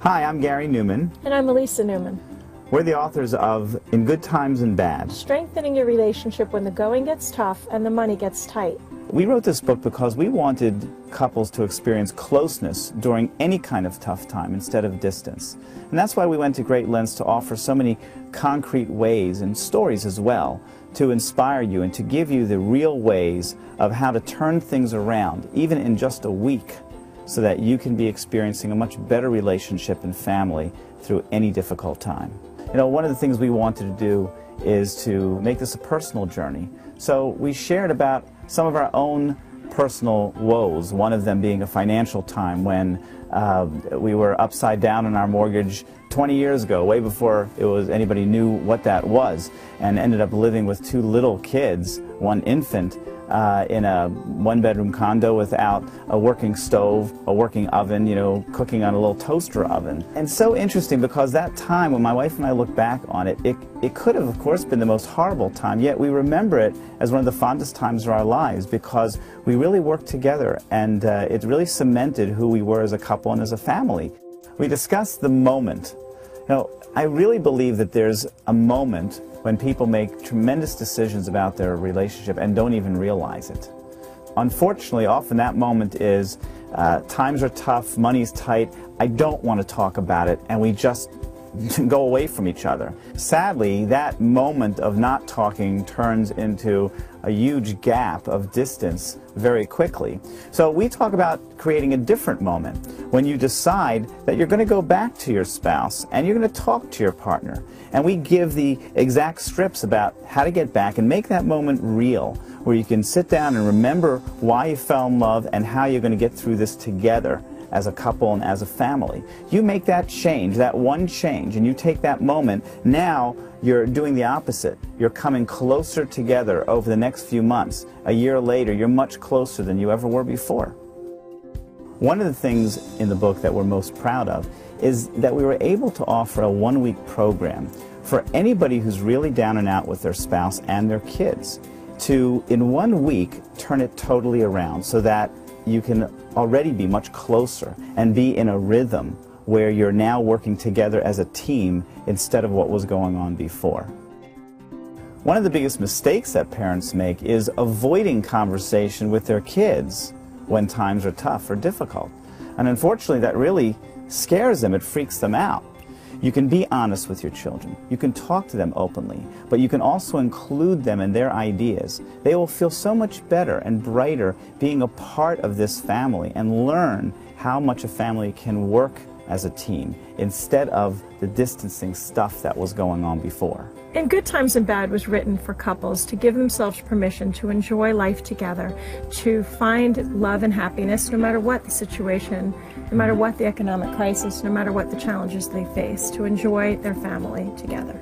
Hi, I'm Gary Neuman. And I'm Melisa Neuman. We're the authors of In Good Times and Bad. Strengthening your relationship when the going gets tough and the money gets tight. We wrote this book because we wanted couples to experience closeness during any kind of tough time instead of distance. And that's why we went to great lengths to offer so many concrete ways and stories as well to inspire you and to give you the real ways of how to turn things around, even in just a week, so that you can be experiencing a much better relationship and family through any difficult time. You know, one of the things we wanted to do is to make this a personal journey. So we shared about some of our own personal woes, one of them being a financial time when we were upside down on our mortgage 20 years ago, way before anybody knew what that was, and ended up living with two little kids, one infant, in a one-bedroom condo without a working stove, a working oven, you know, cooking on a little toaster oven. And so interesting because that time, when my wife and I look back on it, it could have, of course, been the most horrible time, yet we remember it as one of the fondest times of our lives because we really worked together and it really cemented who we were as a couple and as a family. We discussed the moment. You know, I really believe that there's a moment when people make tremendous decisions about their relationship and don't even realize it. Unfortunately, often that moment is times are tough, money's tight, I don't want to talk about it, and we just go away from each other. Sadly, that moment of not talking turns into a huge gap of distance very quickly. So we talk about creating a different moment when you decide that you're going to go back to your spouse and you're going to talk to your partner. And we give the exact strips about how to get back and make that moment real, where you can sit down and remember why you fell in love and how you're going to get through this together as a couple and as a family. You make that change, that one change, and you take that moment. Now you're doing the opposite. You're coming closer together over the next few months. A year later, you're much closer than you ever were before. One of the things in the book that we're most proud of is that we were able to offer a one-week program for anybody who's really down and out with their spouse and their kids to, in 1 week, turn it totally around so that you can already be much closer and be in a rhythm where you're now working together as a team instead of what was going on before. One of the biggest mistakes that parents make is avoiding conversation with their kids when times are tough or difficult. And unfortunately, that really scares them. It freaks them out. You can be honest with your children. You can talk to them openly, but you can also include them in their ideas. They will feel so much better and brighter being a part of this family and learn how much a family can work as a team instead of the distancing stuff that was going on before. In Good Times and Bad was written for couples to give themselves permission to enjoy life together, to find love and happiness no matter what the situation, no matter what the economic crisis, no matter what the challenges they face, to enjoy their family together.